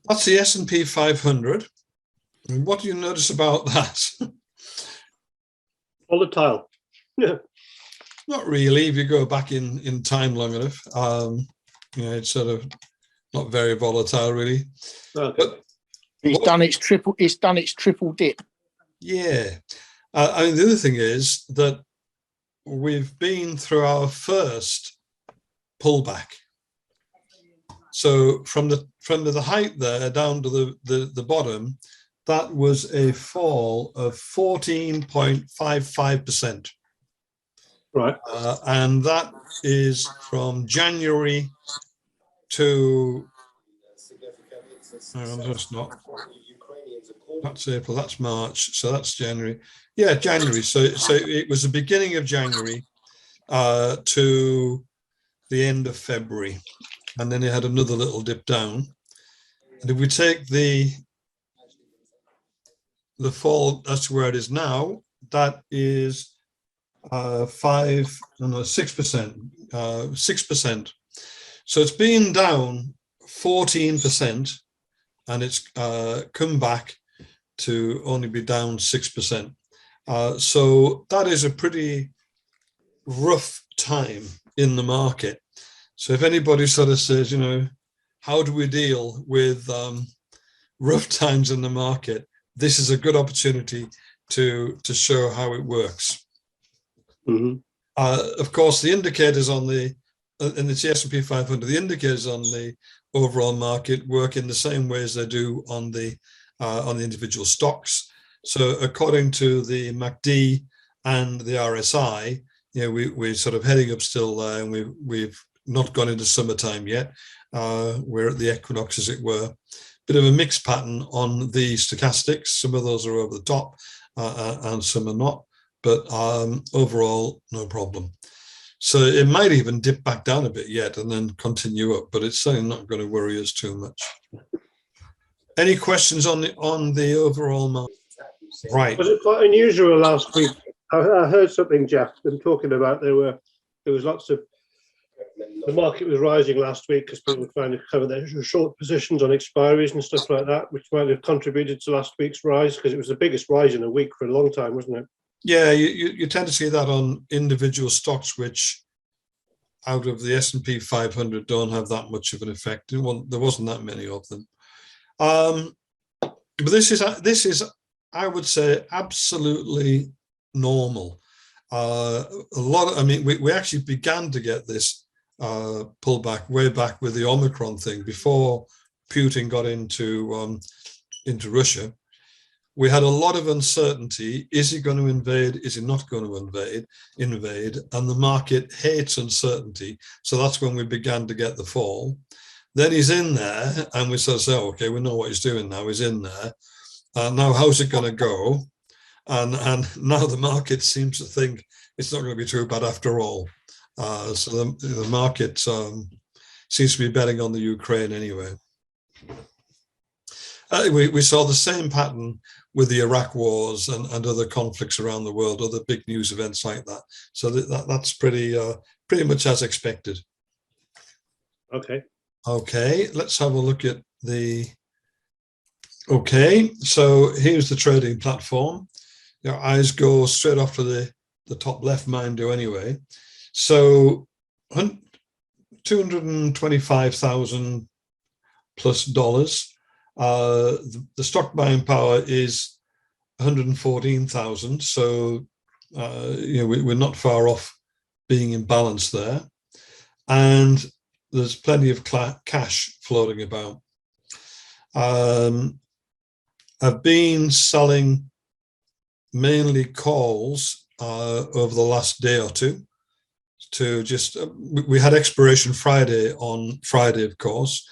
That's the S&P 500. And what do you notice about that? Volatile. Yeah. Not really, if you go back in time long enough. It's sort of not very volatile, really. Okay. But It's done its triple dip. yeah. I mean, the other thing is that we've been through our first pullback. So from the height there down to the bottom, that was a fall of 14.55%. Right. And that is from January to, that's April, that's March, so that's January. Yeah, January. So it was the beginning of January to the end of February. And then it had another little dip down. And if we take the fall, that's where it is now, that is 6%. 6%. So it's been down 14%, and it's come back to only be down 6%. So that is a pretty rough time in the market. So if anybody sort of says, how do we deal with rough times in the market, this is a good opportunity to show how it works. Mm-hmm. Of course, the indicators on the S&P 500, the indicators on the overall market work in the same way as they do on the individual stocks. So according to the MACD and the RSI, we're sort of heading up still there, and we've not gone into summertime yet. We're at the equinox, as it were. Bit of a mixed pattern on the stochastics. Some of those are over the top and some are not, but overall, no problem. So it might even dip back down a bit yet and then continue up, but it's certainly not going to worry us too much. Any questions on the overall market? Right. Was it quite unusual last week? I heard something, Jeff, them talking about there was lots of, the market was rising last week because people were trying to cover their short positions on expiries and stuff like that, which might have contributed to last week's rise, because it was the biggest rise in a week for a long time, wasn't it? Yeah, you tend to see that on individual stocks, which out of the S&P 500 don't have that much of an effect. There wasn't that many of them. But this is, I would say, absolutely normal. We actually began to get this pullback way back with the Omicron thing before Putin got into Russia. We had a lot of uncertainty. Is he going to invade? Is he not going to invade? And the market hates uncertainty. So that's when we began to get the fall. Then he's in there, and we sort of say, oh, okay, we know what he's doing now. He's in there. Now, how's it going to go? And now the market seems to think it's not going to be too bad after all. So the market seems to be betting on the Ukraine anyway. We saw the same pattern with the Iraq wars and other conflicts around the world, other big news events like that. So that's pretty much as expected. Okay. Okay, let's have a look at the. Okay, so here's the trading platform. Your eyes go straight off to the top left, mine do anyway. So $225,000 plus dollars. The stock buying power is 114,000. So we're not far off being in balance there, and there's plenty of cash floating about. I've been selling mainly calls over the last day or two to just, we had expiration Friday on Friday, of course.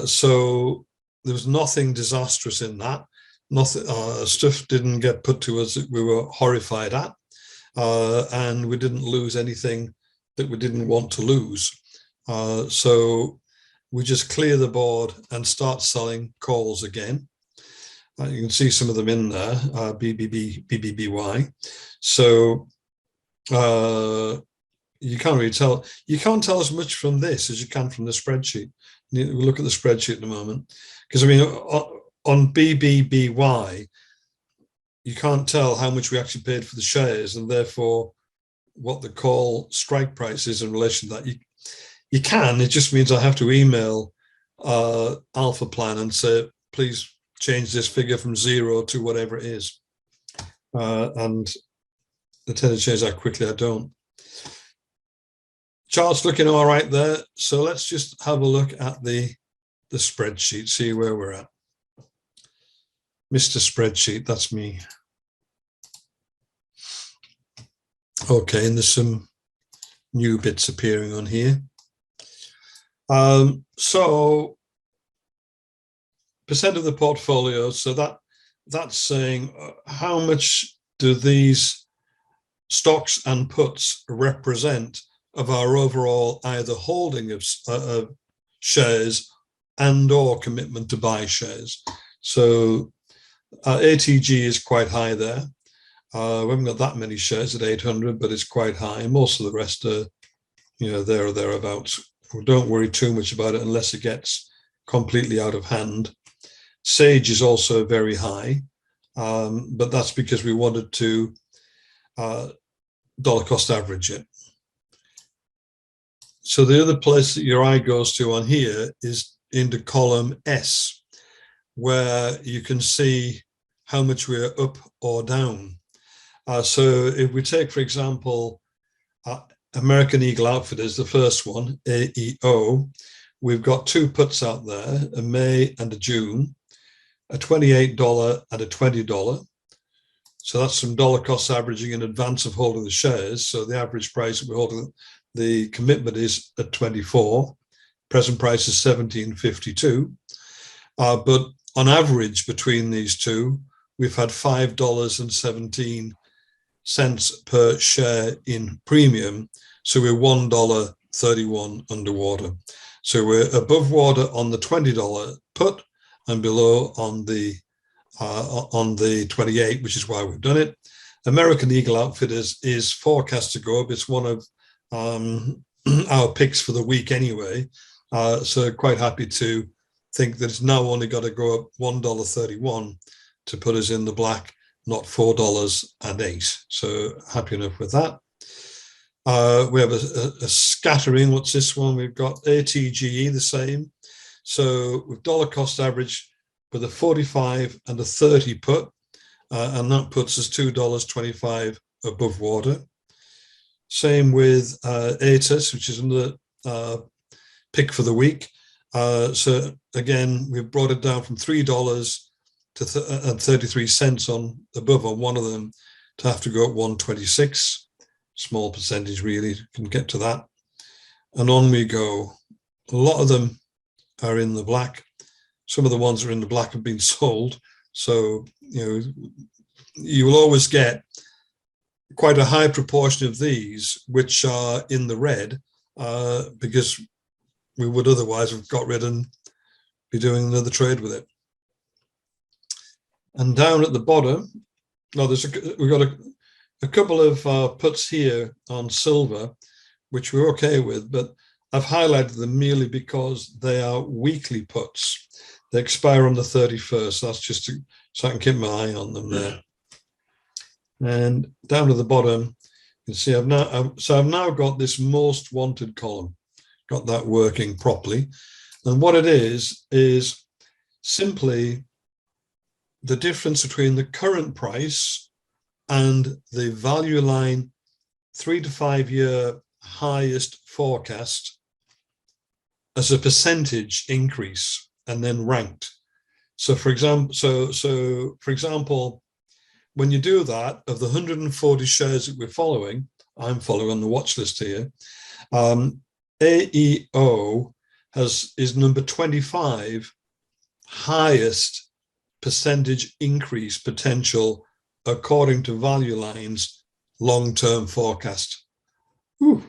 So there was nothing disastrous in that. Nothing, stuff didn't get put to us that we were horrified at. And we didn't lose anything that we didn't want to lose. So we just clear the board and start selling calls again. You can see some of them in there, BBBY. So you can't really tell. You can't tell as much from this as you can from the spreadsheet. We'll look at the spreadsheet in a moment. Because I mean, on BBBY, you can't tell how much we actually paid for the shares, and therefore what the call strike price is in relation to that. You can, it just means I have to email Alpha Plan and say, please change this figure from 0 to whatever it is. And they tend to change that quickly. I don't. Chart's looking all right there. So let's just have a look at the spreadsheet, see where we're at. Mr. Spreadsheet, that's me. Okay, and there's some new bits appearing on here. So percent of the portfolio, so that's saying how much do these stocks and puts represent of our overall either holding of shares and or commitment to buy shares. So ATG is quite high there. We haven't got that many shares at 800, but it's quite high. Most of the rest are, there or thereabouts. Don't worry too much about it unless it gets completely out of hand. Sage is also very high, but that's because we wanted to dollar cost average it. So the other place that your eye goes to on here is into column S, where you can see how much we're up or down. So if we take, for example, American Eagle Outfitters, the first one, AEO, we've got two puts out there, a May and a June, a $28 and a $20. So that's some dollar cost averaging in advance of holding the shares. So the average price that we're holding, the commitment is at 24. Present price is 17.52. But on average between these two, we've had $5.17 per share in premium. So we're $1.31 underwater. So we're above water on the $20 put and below on the 28, which is why we've done it. American Eagle Outfitters is forecast to go up. It's one of our picks for the week anyway. So quite happy to think that it's now only got to go up $1.31 to put us in the black, not $4.08. So happy enough with that. We have a scattering. What's this one? We've got ATGE, the same. So with dollar cost average with a 45 and a 30 put, and that puts us $2.25 above water. Same with ATIS, which is another pick for the week. So again, we've brought it down from $3 to 33 cents on above on one of them to have to go at 126. Small percentage really, can get to that. And on we go. A lot of them are in the black. Some of the ones that are in the black have been sold. So, you will always get quite a high proportion of these which are in the red because we would otherwise have got rid and be doing another trade with it. And down at the bottom, we've got a couple of puts here on silver, which we're okay with, but I've highlighted them merely because they are weekly puts. They expire on the 31st. That's just so I can keep my eye on them there. And down to the bottom, you can see I've now got this most wanted column, got that working properly. And what it is simply the difference between the current price and the value line 3 to 5 year highest forecast as a percentage increase and then ranked. So for example, when you do that, of the 140 shares that we're following, I'm following on the watch list here, AEO is number 25 highest percentage increase potential according to Value Line's long-term forecast. Whew.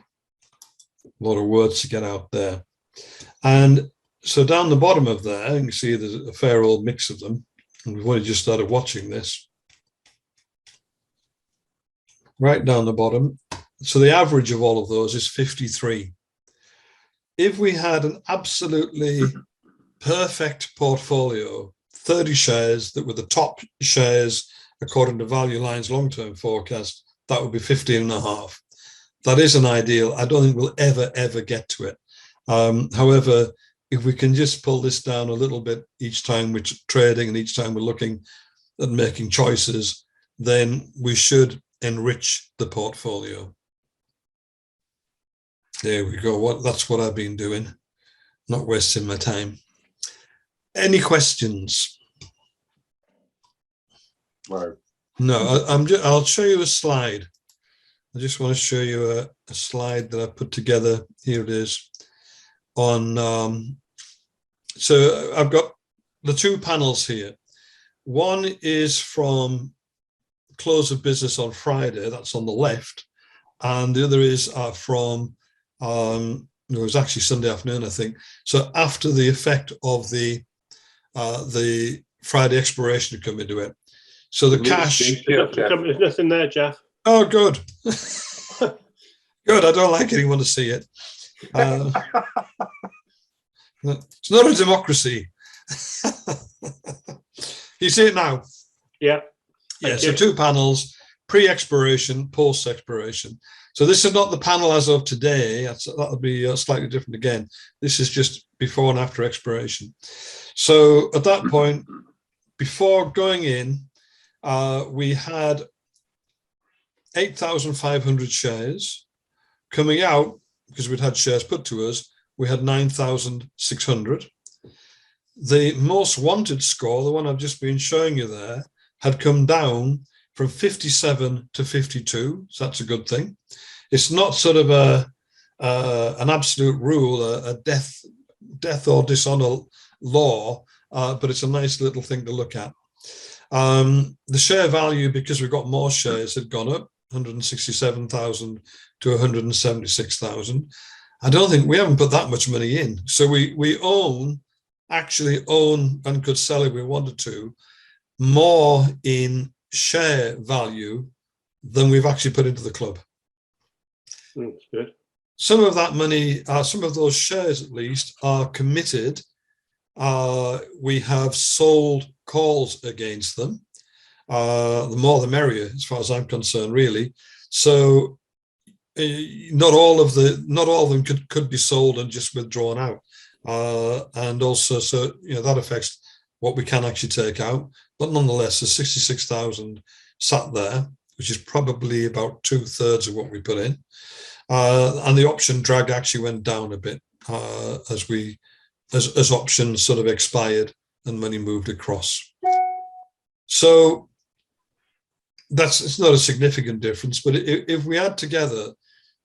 A lot of words to get out there. And so down the bottom of there, you can see there's a fair old mix of them. And we've only just started watching this. Right down the bottom. So the average of all of those is 53. if we had an absolutely perfect portfolio, 30 shares that were the top shares according to Value Line's long-term forecast, that would be 15 and a half. That is an ideal. I don't think we'll ever get to it. However, if we can just pull this down a little bit each time we're trading and each time we're looking at making choices, then we should enrich the portfolio. There we go. That's what I've been doing, not wasting my time. Any questions? No, I'll show you a slide. I just want to show you a slide that I put together. Here it is. So I've got the two panels here. One is from close of business on Friday, that's on the left, and the other is from it was actually Sunday afternoon, I think. So after the effect of the Friday expiration to come into it. So the cash. There's nothing there, Jeff. Oh, good. Good. I don't like anyone to see it. It's not a democracy. You see it now? Yeah. Yeah. So two panels, pre-expiration, post-expiration. So this is not the panel as of today. That'll be slightly different again. This is just before and after expiration. So at that point, before going in, we had 8,500 shares. Coming out, because we'd had shares put to us, we had 9,600. The most wanted score, the one I've just been showing you there, had come down from 57 to 52. So that's a good thing. It's not sort of an absolute rule, a death or dishonor law, but it's a nice little thing to look at. The share value, because we've got more shares, had gone up 167,000 to 176,000. I don't think we haven't put that much money in. So we actually own and could sell if we wanted to more in share value than we've actually put into the club. That's good. Some of that money, some of those shares at least, are committed. We have sold calls against them. The more the merrier, as far as I'm concerned, really. So not all of them could be sold and just withdrawn out. And also, so that affects what we can actually take out. But nonetheless, there's 66,000 sat there, which is probably about 2/3 of what we put in. And the option drag actually went down a bit as options sort of expired and money moved across. So it's not a significant difference, but if we add together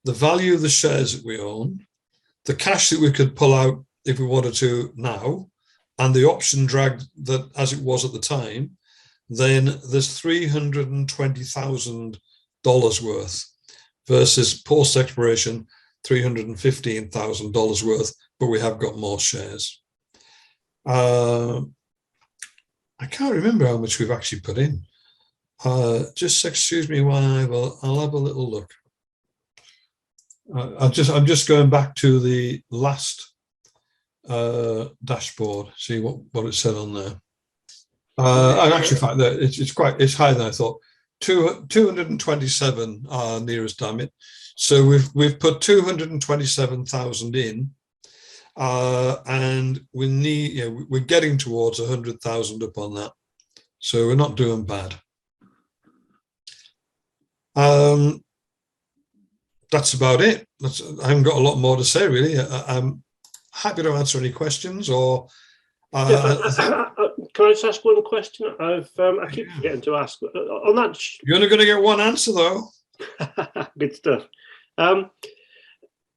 the value of the shares that we own, the cash that we could pull out if we wanted to now, and the option drag that as it was at the time, then there's $320,000 worth versus post-expiration $315,000 worth, but we have got more shares. I can't remember how much we've actually put in. Just excuse me while I'll have a little look. I'm just going back to the last dashboard, see what it said on there. And actually, in fact, it's higher than I thought. 227 nearest, damn it. So we've put 227,000 in, and we need, we're getting towards 100,000 up on that. So we're not doing bad. That's about it. I haven't got a lot more to say, really. I'm happy to answer any questions or. Can I just ask one question? I keep forgetting to ask on that. You're only going to get one answer, though. Good stuff. On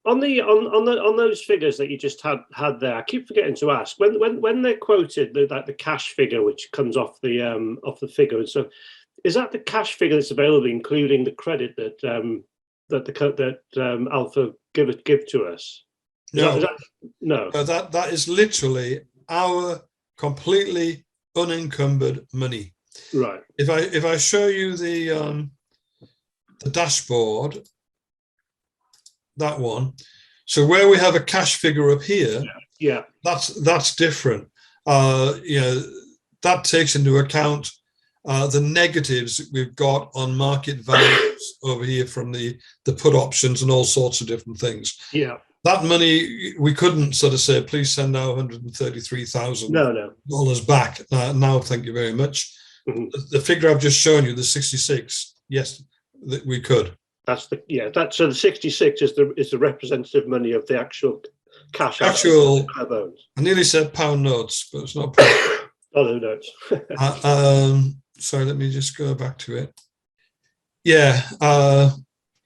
those figures that you just had there, I keep forgetting to ask when they're quoted the cash figure which comes off the figure, and so is that the cash figure that's available, including the credit that Alpha give to us? No, no. That is literally our completely unencumbered money. Right. If I show you the dashboard, that one. So where we have a cash figure up here, Yeah. that's different. That takes into account the negatives that we've got on market values over here from the put options and all sorts of different things. Yeah. That money, we couldn't sort of say, please send now $133,000 No. back. Now, thank you very much. Mhm. The figure I've just shown you, the 66, yes, that we could. So the 66 is the representative money of the actual cash. Actual, club owns. I nearly said pound notes, but it's not pound. Dollar notes. Sorry, let me just go back to it. Yeah.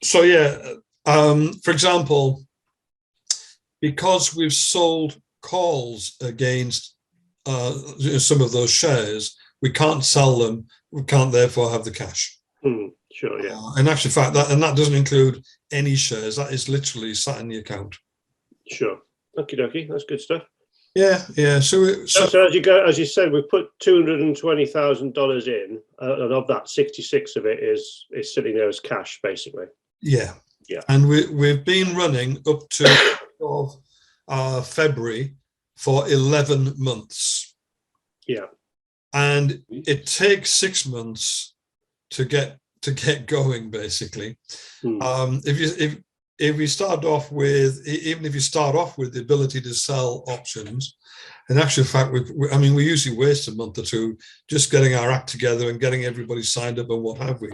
For example, because we've sold calls against some of those shares, we can't sell them. We can't therefore have the cash. Sure, yeah. In actual fact, that doesn't include any shares. That is literally sat in the account. Sure. Okie dokie. That's good stuff. Yeah. So as you said, we put $220,000 in, and of that, 66 of it is sitting there as cash, basically. Yeah. Yeah. And we've been running up to February for 11 months. Yeah. And it takes 6 months to get going, basically. If you start off with, even if you start off with the ability to sell options, in actual fact, we usually waste a month or two just getting our act together and getting everybody signed up and what have we.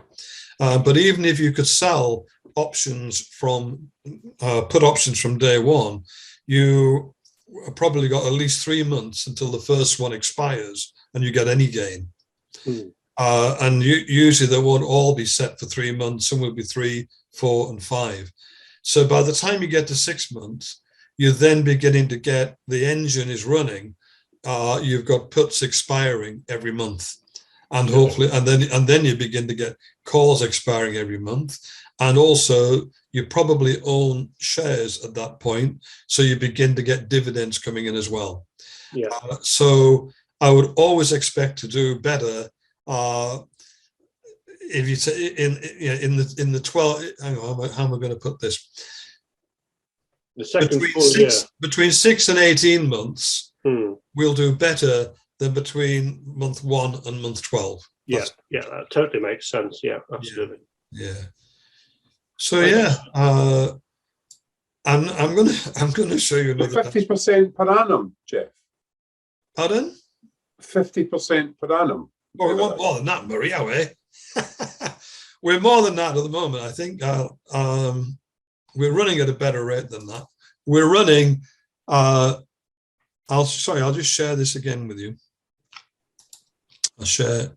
But even if you could sell options from put options from day one, you probably got at least 3 months until the first one expires and you get any gain. And usually they won't all be set for 3 months. Some will be 3, 4, and 5. So by the time you get to 6 months, you're then beginning to get the engine is running. You've got puts expiring every month, and hopefully, and then you begin to get calls expiring every month, and also you probably own shares at that point, so you begin to get dividends coming in as well. Yeah. So I would always expect to do better. If you say in the 12, hang on, how am I going to put this? The second between 6 and 18 months, we'll do better than between month 1 and month 12. Yeah, that totally makes sense. Yeah, absolutely. Yeah. So I'm gonna show you another 50% per annum, Jeff. Pardon? 50% per annum. Well, we want more than that, Murray, are we? We're more than that at the moment. I think we're running at a better rate than that. We're running. I'll just share this again with you. I'll share.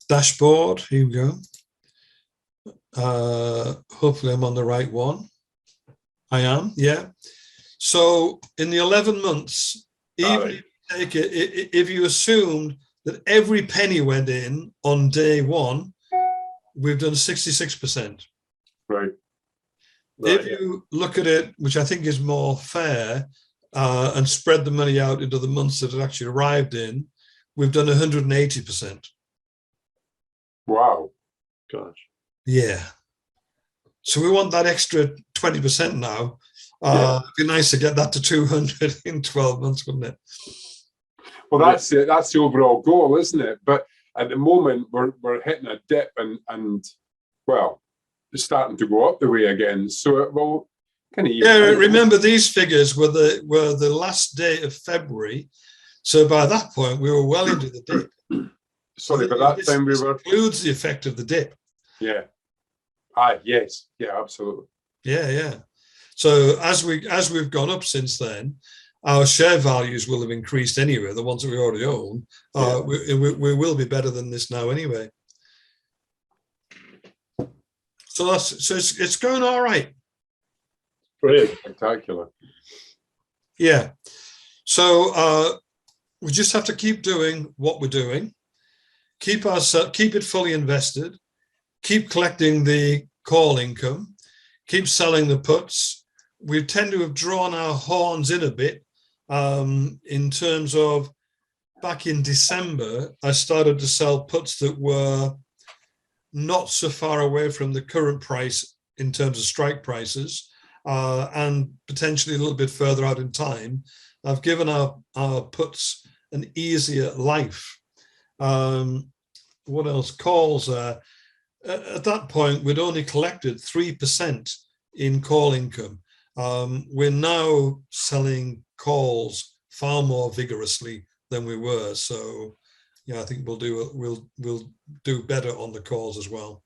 Dashboard. Here we go. Hopefully, I'm on the right one. I am. Yeah. So in the 11 months, even if you assumed that every penny went in on day one, we've done 66%. Right. If you look at it, which I think is more fair, and spread the money out into the months that it actually arrived in, we've done 180%. Wow. Gosh. Yeah. So we want that extra 20% now. It'd be nice to get that to 200 in 12 months, wouldn't it? Well, that's it. That's the overall goal, isn't it? But at the moment, we're hitting a dip, and well, it's starting to go up the way again. So it will kind of. Yeah, remember these figures were the last day of February, so by that point we were well into the dip. Sorry, but that time we were. Includes the effect of the dip. Yeah. Yes. Yeah, absolutely. Yeah. So as we've gone up since then, our share values will have increased anyway. The ones that we already own, we will be better than this now anyway. So it's going all right. Brilliant. Spectacular. Yeah. So we just have to keep doing what we're doing. Keep it fully invested. Keep collecting the call income. Keep selling the puts. We tend to have drawn our horns in a bit in terms of back in December, I started to sell puts that were not so far away from the current price in terms of strike prices, and potentially a little bit further out in time, have given our puts an easier life. What else? Calls. At that point, we'd only collected 3% in call income. We're now selling calls far more vigorously than we were. So, yeah, I think we'll do better on the calls as well.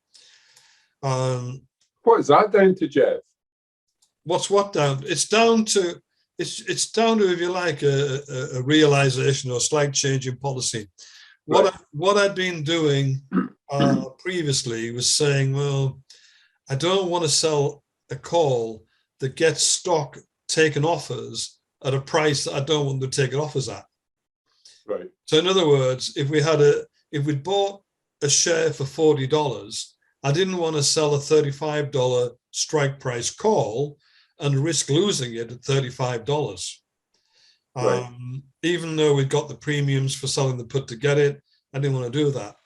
What is that down to, Jeff? What's what down? It's down to, if you like, a realization or a slight change in policy. Right. What I'd been doing previously was saying, well, I don't want to sell a call that gets stock taken off us at a price that I don't want to take it off us at. Right. So in other words, if we'd bought a share for $40, I didn't want to sell a $35 strike price call and risk losing it at $35. Right. Even though we'd got the premiums for selling the put to get it, I didn't want to do that.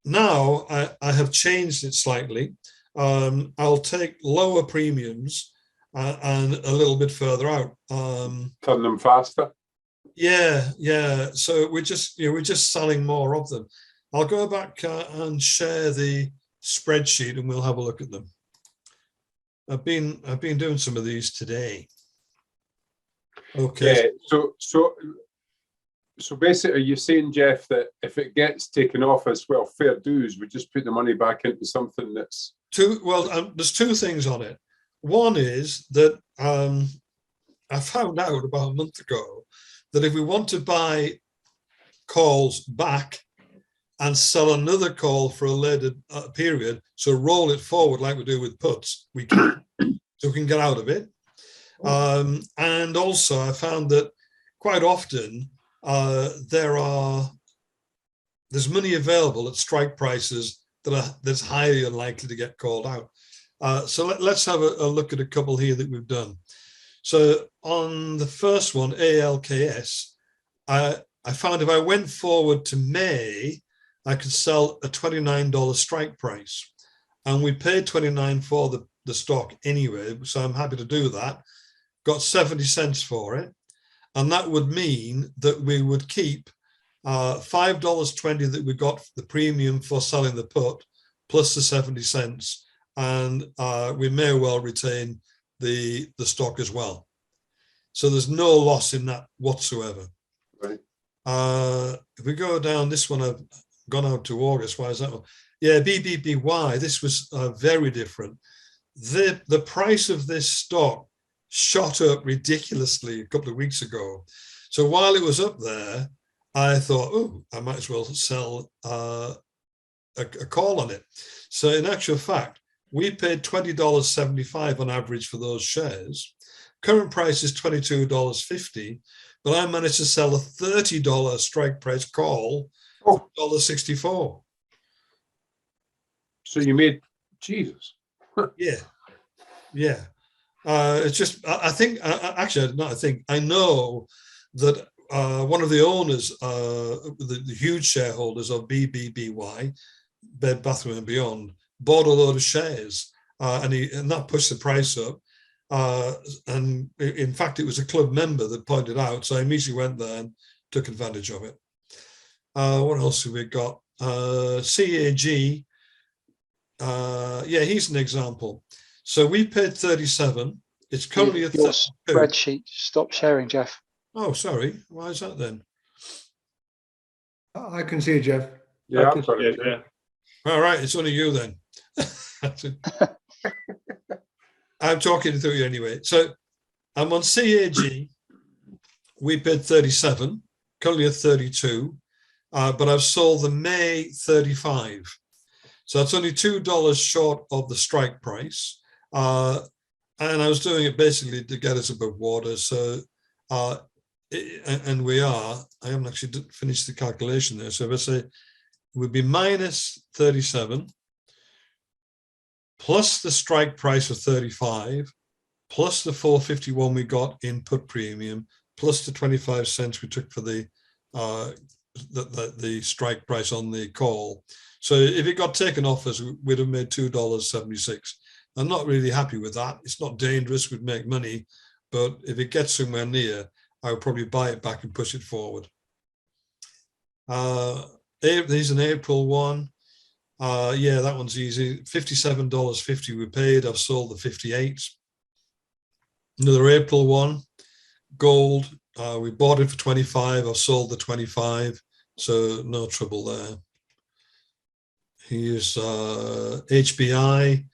Now I have changed it slightly. I'll take lower premiums and a little bit further out. Turn them faster. Yeah. So we're just selling more of them. I'll go back and share the spreadsheet, and we'll have a look at them. I've been doing some of these today. Okay. Yeah. So basically, you're saying, Jeff, that if it gets taken off as well, fair dues, we just put the money back into something that's There's two things on it. One is that I found out about a month ago that if we want to buy calls back and sell another call for a later period, so roll it forward like we do with puts, we can, so we can get out of it. And also I found that quite often there's money available at strike prices that's highly unlikely to get called out. So let's have a look at a couple here that we've done. So on the first one, ALKS, I found if I went forward to May, I could sell a $29 strike price, and we paid $29 for the stock anyway, so I'm happy to do that. Got 70 cents for it, and that would mean that we would keep $5.20 that we got the premium for selling the put, plus the 70 cents, and we may well retain the stock as well. So there's no loss in that whatsoever. right. If we go down this one, I've gone out to August. Why is that one? Yeah, BBBY. This was very different. The price of this stock shot up ridiculously a couple of weeks ago. So while it was up there, I thought, oh, I might as well sell a call on it. So in actual fact, we paid $20.75 on average for those shares. Current price is $22.50, but I managed to sell a $30 strike price call for $1.64. So you made, Jesus. Yeah. It's just, I think, actually, not I think, I know that one of the owners, the huge shareholders of BBBY, Bed Bath and Beyond, bought a load of shares, and that pushed the price up. And in fact, it was a club member that pointed out, so I immediately went there and took advantage of it. What else have we got? CAG. Yeah, he's an example. So we paid 37. It's currently at your 32. spreadsheet. Stop sharing, Jeff. Oh, sorry. Why is that then? I can see it, Jeff. Yeah, I can see it, yeah. All right, it's only you then. I'm talking through you anyway. So I'm on CAG. We paid 37, currently at 32, but I've sold the May 35. So that's only $2 short of the strike price. And I was doing it basically to get us above water. So, and we are, I haven't actually finished the calculation there. So if I say it would be minus 37, plus the strike price of 35, plus the 451 we got in put premium, plus the 25 cents we took for the the strike price on the call. So if it got taken off us, we'd have made $2.76. I'm not really happy with that. It's not dangerous, we'd make money, but if it gets somewhere near, I would probably buy it back and push it forward. There's an April one. Yeah, that one's easy. $57.50 we paid. I've sold the 58. Another April one, gold. We bought it for 25. I've sold the 25, so no trouble there. Here's HBI.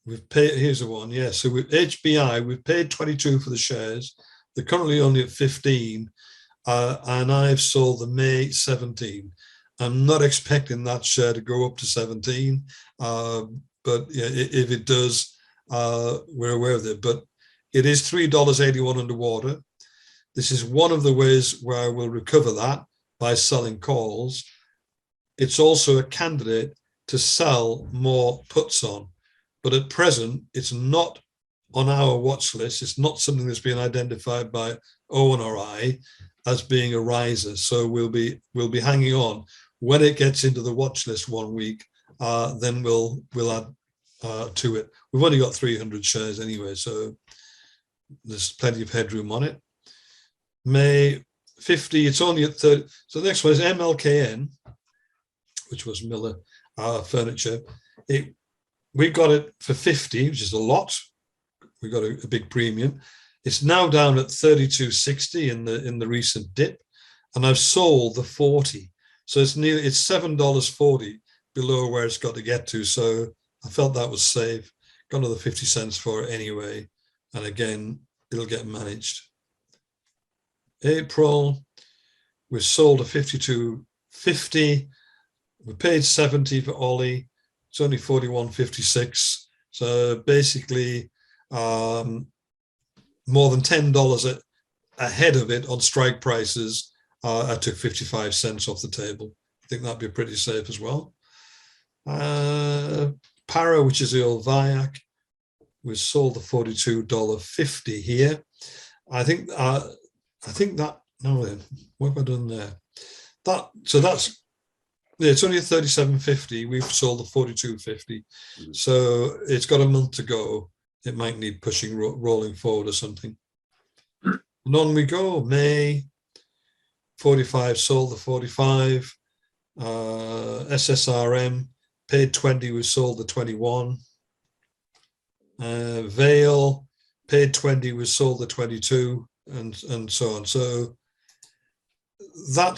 We've paid. Here's the one. Yeah, so with HBI, we've paid 22 for the shares. They're currently only at 15, and I've sold the May 17. I'm not expecting that share to go up to 17, but yeah, if it does, we're aware of it. But it is $3.81 underwater. This is one of the ways where I will recover that by selling calls. It's also a candidate to sell more puts on, but at present, it's not on our watch list. It's not something that's been identified by Owen or I as being a riser. So we'll be hanging on. When it gets into the watch list 1 week, then we'll add to it. We've only got 300 shares anyway, so there's plenty of headroom on it. May 50, it's only at 30. So the next one is MLKN, which was Miller Furniture. We got it for 50, which is a lot. We got a big premium. It's now down at 32.60 in the recent dip, and I've sold the 40. So it's $7.40 below where it's got to get to. So I felt that was safe. Got another 50 cents for it anyway. And again, it'll get managed. April, we sold a 52.50. We paid 70 for Ollie. It's only 41.56. So basically more than $10 ahead of it on strike prices. I took 55 cents off the table. I think that'd be pretty safe as well. Para, which is the old Viac, we sold the $42.50 here. I think that, no then, what have I done there? That's, yeah, it's only at 37.50. We've sold the 42.50. So it's got a month to go. It might need pushing, rolling forward or something. And on we go, May 45, sold the 45. SSRM, paid 20, we sold the 21. Vale, paid 20, we sold the 22, and so on. So that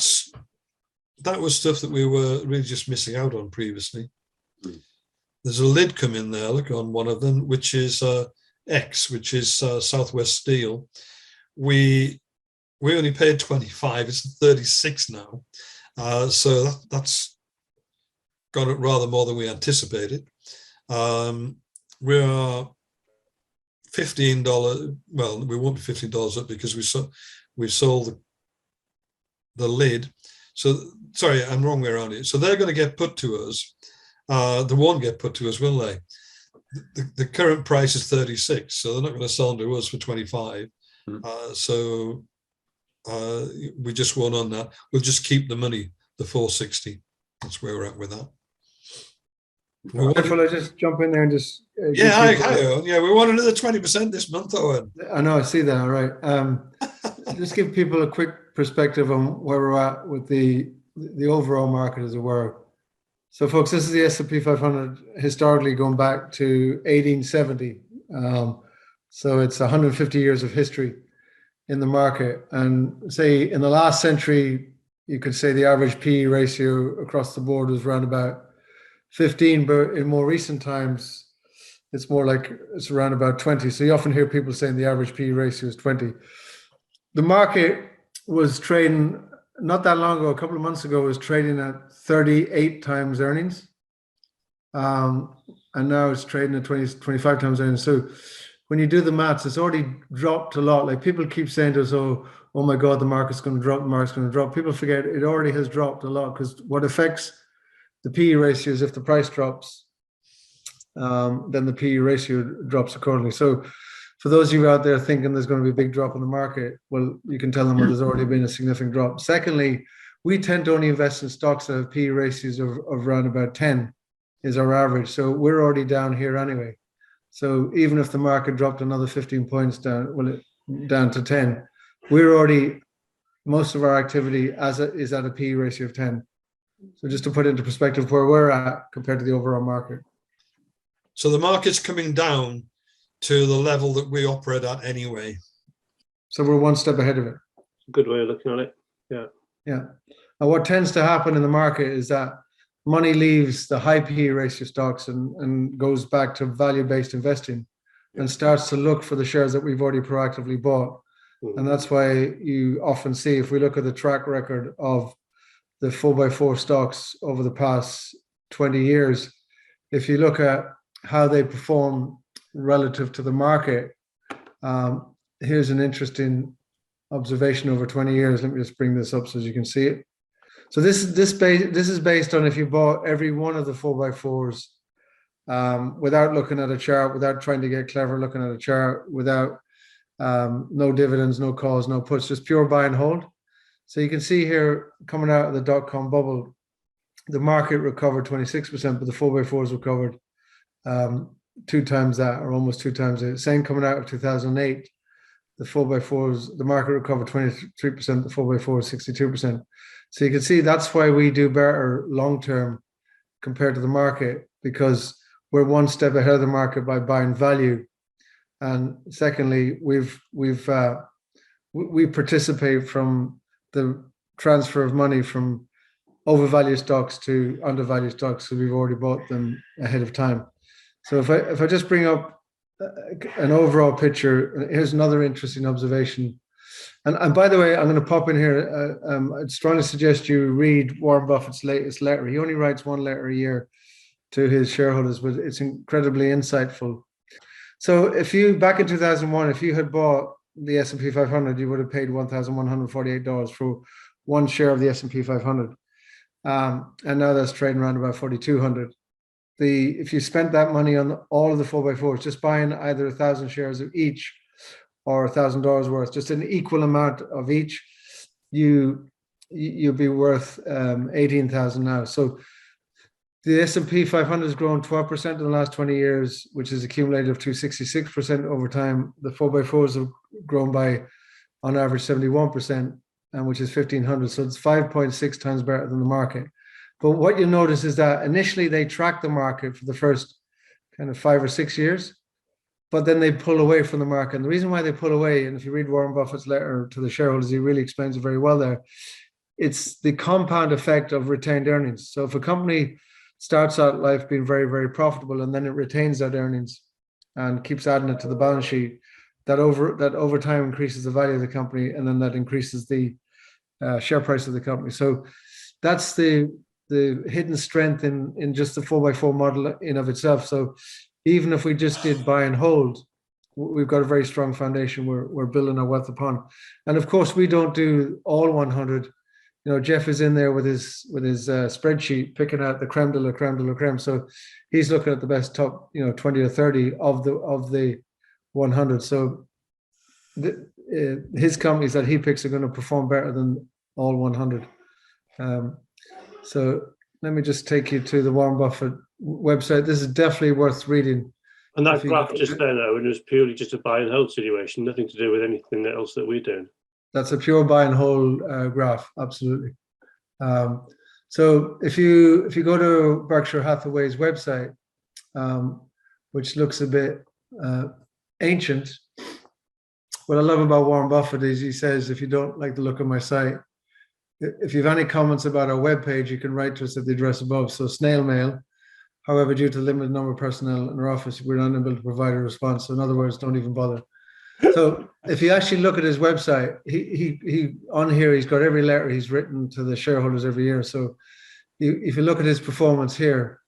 was stuff that we were really just missing out on previously. There's a lid come in there, look on one of them, which is X, which is Southwest Steel. We only paid 25, it's 36 now. So that's got it rather more than we anticipated. We are $15, well, we won't be $15 up because we sold the lid. So, sorry, I'm wrong way around it. So they're going to get put to us. They won't get put to us, will they? The current price is 36, so they're not going to sell them to us for 25. So we just won't on that. We'll just keep the money, the 460. That's where we're at with that. Will I just jump in there and just yeah, yeah, we want another 20% this month, Owen. I know, I see that. All right. Just give people a quick perspective on where we're at with the overall market, as it were. So, folks, this is the S&P 500 historically going back to 1870. So it's 150 years of history in the market. And say in the last century, you could say the average PE ratio across the board was around about 15, but in more recent times, it's more like it's around about 20. So you often hear people saying the average PE ratio is 20. The market was trading not that long ago, a couple of months ago, was trading at 38 times earnings. And now it's trading at 25 times earnings. So when you do the maths, it's already dropped a lot. Like people keep saying to us, oh my God, the market's going to drop, the market's going to drop. People forget it already has dropped a lot, because what affects the PE ratio is if the price drops, then the PE ratio drops accordingly. So for those of you out there thinking there's going to be a big drop in the market, well, you can tell them, well, there's already been a significant drop. Secondly, we tend to only invest in stocks that have P ratios of around about 10 is our average. So we're already down here anyway. So even if the market dropped another 15 points down, down to 10, we're already, most of our activity is at a P ratio of 10. So just to put into perspective where we're at compared to the overall market. So the market's coming down to the level that we operate at anyway. So we're one step ahead of it. Good way of looking at it. Yeah. Yeah. And what tends to happen in the market is that money leaves the high PE ratio stocks and goes back to value-based investing and starts to look for the shares that we've already proactively bought. And that's why you often see, if we look at the track record of the 4x4 stocks over the past 20 years, if you look at how they perform relative to the market, here's an interesting observation over 20 years. Let me just bring this up so you can see it. So this is based on if you bought every one of the 4x4s without looking at a chart, without trying to get clever looking at a chart, without no dividends, no calls, no puts, just pure buy and hold. So you can see here, coming out of the dot-com bubble, the market recovered 26%, but the 4x4s recovered 2 times that, or almost 2 times it. Same coming out of 2008. The 4x4s, the market recovered 23%, the 4x4s 62%. So you can see that's why we do better long-term compared to the market, because we're one step ahead of the market by buying value. And secondly, we participate from the transfer of money from overvalued stocks to undervalued stocks, so we've already bought them ahead of time. So if I just bring up an overall picture, here's another interesting observation. And by the way, I'm going to pop in here. I'd strongly suggest you read Warren Buffett's latest letter. He only writes 1 letter a year to his shareholders, but it's incredibly insightful. So if you, back in 2001, if you had bought the S&P 500, you would have paid $1,148 for 1 share of the S&P 500. And now that's trading around about 4,200. If you spent that money on all of the 4x4s, just buying either 1,000 shares of each or $1,000 worth, just an equal amount of each, you'll be worth 18,000 now. So the S&P 500 has grown 12% in the last 20 years, which is accumulated to 66% over time. The 4x4s have grown by, on average, 71%, and which is 1,500. So it's 5.6 times better than the market. But what you notice is that initially they track the market for the first kind of 5 or 6 years, but then they pull away from the market. And the reason why they pull away, and if you read Warren Buffett's letter to the shareholders, he really explains it very well there. It's the compound effect of retained earnings. So if a company starts out life being very, very profitable, and then it retains that earnings and keeps adding it to the balance sheet, that over time increases the value of the company, and then that increases the share price of the company. So that's the hidden strength in just the 4x4 model in of itself. So even if we just did buy and hold, we've got a very strong foundation we're building our wealth upon. And of course, we don't do all 100. You know, Jeff is in there with his spreadsheet, picking out the creme de la creme de la creme. So he's looking at the best top, 20 or 30 of the 100. So his companies that he picks are going to perform better than all 100. So let me just take you to the Warren Buffett website. This is definitely worth reading. And that graph just there now, and it was purely just a buy and hold situation, nothing to do with anything else that we're doing. That's a pure buy and hold graph, absolutely. So if you go to Berkshire Hathaway's website, which looks a bit ancient, what I love about Warren Buffett is he says, if you don't like the look of my site, if you have any comments about our webpage, you can write to us at the address above. So snail mail. However, due to the limited number of personnel in our office, we're unable to provide a response. So in other words, don't even bother. So if you actually look at his website, he on here, he's got every letter he's written to the shareholders every year. So if you look at his performance here,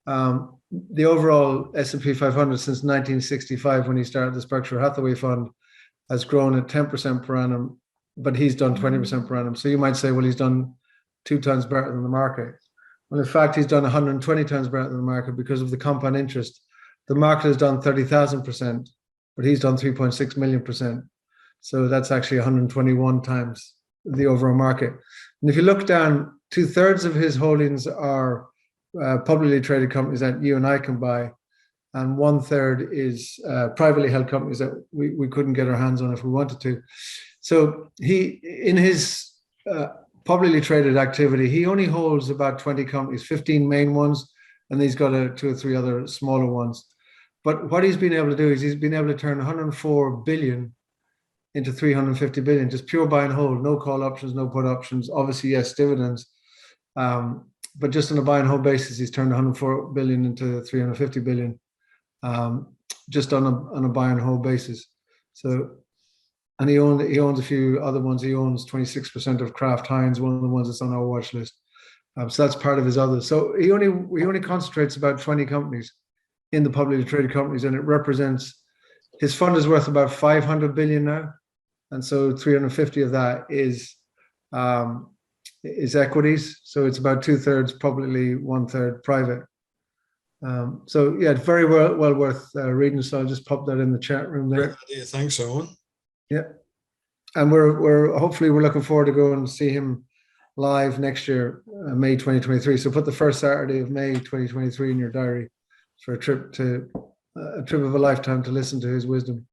the overall S&P 500 since 1965, when he started this Berkshire Hathaway fund, has grown at 10% per annum, but he's done 20% per annum. So you might say, well, he's done 2 times better than the market. Well, in fact, he's done 120 times better than the market because of the compound interest. The market has done 30,000%, but he's done 3.6 million%. So that's actually 121 times the overall market. And if you look down, 2/3 of his holdings are publicly traded companies that you and I can buy, and 1/3 is privately held companies that we couldn't get our hands on if we wanted to. So he, in his publicly traded activity, he only holds about 20 companies, 15 main ones, and he's got 2 or 3 other smaller ones. But what he's been able to do is he's been able to turn 104 billion into 350 billion, just pure buy and hold, no call options, no put options. Obviously, yes, dividends. But just on a buy and hold basis, he's turned 104 billion into 350 billion, just on a buy and hold basis. So, and he owns a few other ones. He owns 26% of Kraft Heinz, one of the ones that's on our watch list. So that's part of his others. So he only concentrates about 20 companies in the publicly traded companies, and it represents, his fund is worth about 500 billion now, and so 350 of that is equities. So it's about 2/3 publicly, 1/3 private. So yeah, it's very well worth reading. So I'll just pop that in the chat room there. Great idea. Thanks, Owen. Yeah, and we're hopefully looking forward to go and see him live next year, May 2023. So put the first Saturday of May 2023 in your diary for a trip of a lifetime to listen to his wisdom.